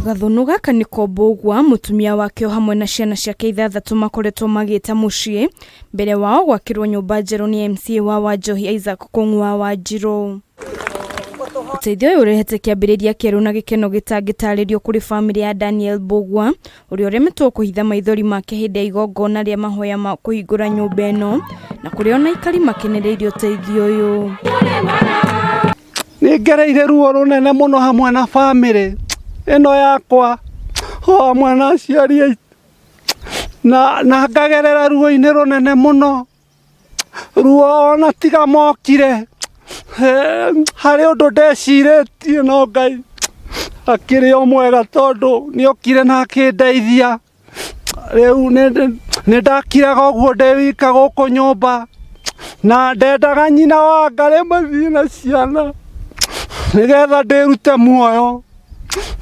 Gathunu gaka nĩ Kombũgwa, mutumia wake hamwe na ciana ciake 6 makoretwo magĩta muciĩ mbere wao gwakĩrwo nyũmba njerũ nĩ MCA wa Wanjohi Isaac Kũng'ũ wa Wanjirũ. Ũteithio ũyũ ũrehete kĩambĩrĩria kĩerũ na gĩkeno gĩtangĩtarĩrio kũrĩ bamĩrĩ ya Daniel Mbũgwa ũrĩa ũremetwo kũhitha maithori make hĩndĩ ya igongona rĩa mahoya ma kũhingũra nyũmba ĩno na kũrĩ ona aikari makenereirie ũteithio ũyũ. Nĩ ngereire ruo rũnene mũno hamwe na bamĩrĩ ĩno yakwa hamwe na aciari na ngagerera ruo-inĩ rũnene mũno, ruo ona tiga mokire harĩ ũndũ ndecirĩtie no Ngai akĩrĩ o mwega tondũ nĩ okire na akĩndeithia. Rĩu nĩ ndakiraga ũguo ndĩ wika gũkũ nyũmba na ndendaga nyina wa Ngarĩ mathiĩ na ciana nĩgetha ndĩrute muoyo,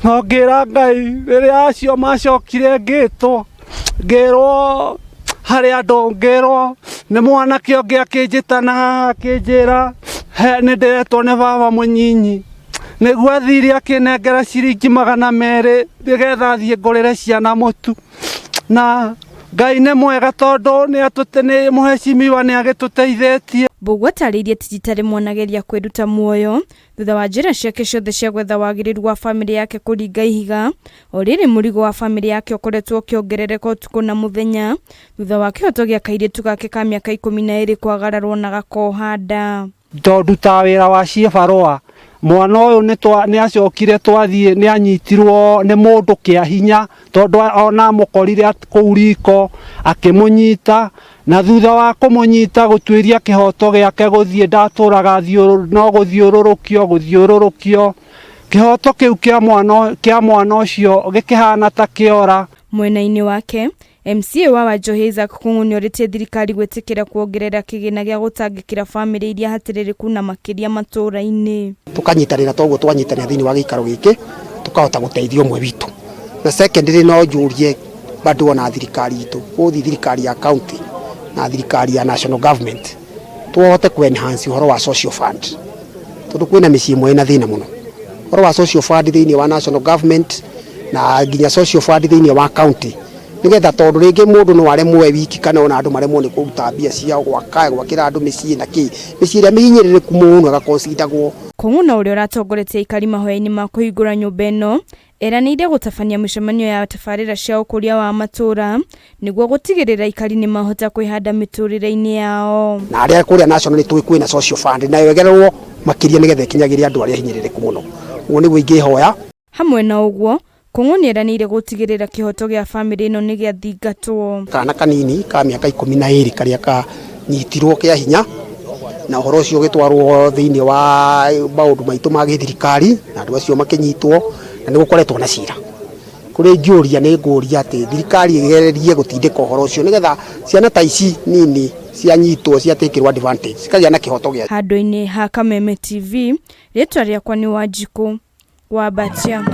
no ngĩra Ngai rĩrĩa acio macokire ngĩrwo harĩ andũ ngĩrwo nĩ mwanake ũngĩ akĩnjĩta na akĩnjĩra nĩ ndĩretwo nĩ baba mũnyinyi, nĩguo athire akĩnengera ciringi 200 nĩgetha thiĩ ngũrĩre ciana mũtu. Na Ngai nĩ mwega tondũ nĩ mũhecimiwa nĩ agĩtũteithĩtie. Mbũgwa tarĩirie titarĩ mwanageria kwĩruta muoyo thutha wa njĩra ciake ciothe cia gwetha wagĩrĩru wa bamĩrĩ yake kũringa ihiga, o rĩrĩ mũrigo wa bamĩrĩ yake ũkoretwo ũkĩongerereka ũtukũ na mũthenya thutha wa kĩhoto gĩa kairĩtu gake ka mĩaka 12 kwagararwo na gakoha nda. Nduta wĩra wa cibarũa mwana ũyũ nĩ acokire twathiĩ nĩ anyitirwo nĩ mũndũ kĩa hinya tondũ ona mũkorire kũu riko akĩmũnyita, na thutha wa kũmũnyita gũtuĩria kĩhoto gĩake gũthiĩ ndatũraga no gũthiũrũrũkio kĩhoto kĩu kĩa mwana ũcio gĩkĩhana ta kĩora. Mwena-inĩ wake MCA wa Wanjohi Isaac Kũng'ũ nĩ orĩtie thirikari gwĩtĩkĩra kuongerera kĩgĩna gĩa gũtangĩkĩra bamĩrĩ iria hatĩrĩrĩku na makĩria matũũra-inĩ. Tukanyitanĩra toguo twanyitanĩra thĩinĩ wa gĩikaro gĩkĩ tukahota gũteithia ũmwe witũ. Na secondary no njũrie bado na thirikari itũ, bothi thirikari ya county na thirikari ya national government tuhote ku enhance ũhoro wa social fund, tondũ kwĩna mĩciĩ ĩmwe ĩna thĩna mũno. Ũhoro wa social fund thĩinĩ wa national government na nginya social fund thĩinĩ wa county nigetha tondũ rĩngĩ mũndũ no aremwo wiki kana ona andũ maremwo nĩ kũruta mbia ciao gwakĩra andũ mĩciĩ na mĩciĩ ĩrĩa mĩhinyĩrĩrĩku mũno agakonsidagwo. Kũng'ũ na ũrĩa ũratongoretie aikari mahoya-inĩ ma kũhingũra nyũmba ĩno eranĩire gũtabania mĩcemanio ya tabarĩra cia ũkũria wa matũũra nĩguo gũtigĩrĩra aikari nĩ mahota kwĩhanda mĩtũrĩre-inĩ yao. Na arĩa kũrĩa national nĩ kwĩna social fund na yogererwo makĩria nĩgetha ikinyagĩre andũ arĩa hinyĩrĩrĩku mũno. Ũguo nĩguo ingĩhoya. Hamwe na ũguo Kũng'ũ nĩ eranĩire gũtigĩrĩra kĩhoto gĩa bamĩrĩ ĩno nĩ gĩathingatwo. Kana kanini ka mĩaka 12 karĩa kanyitirwo kĩa hinya na ũhoro ũcio ũgĩtwarwo thĩinĩ wa maũndũ maitũ ma gĩthirikari na andũ acio makĩnyitwo na nĩ gũkoretwo na cira. Kũrĩ ngĩũria nĩ ngũria atĩ thirikari ĩgererie gũtindĩka ũhoro ũcio nĩgetha ciana ta ici nini cianyitwo ciatakĩrwo advantage cikagĩa na kĩhoto gĩa. Handũ-inĩ ha Kameme TV, rĩtwa rĩakwa nĩ Wanjikũ wa Batia.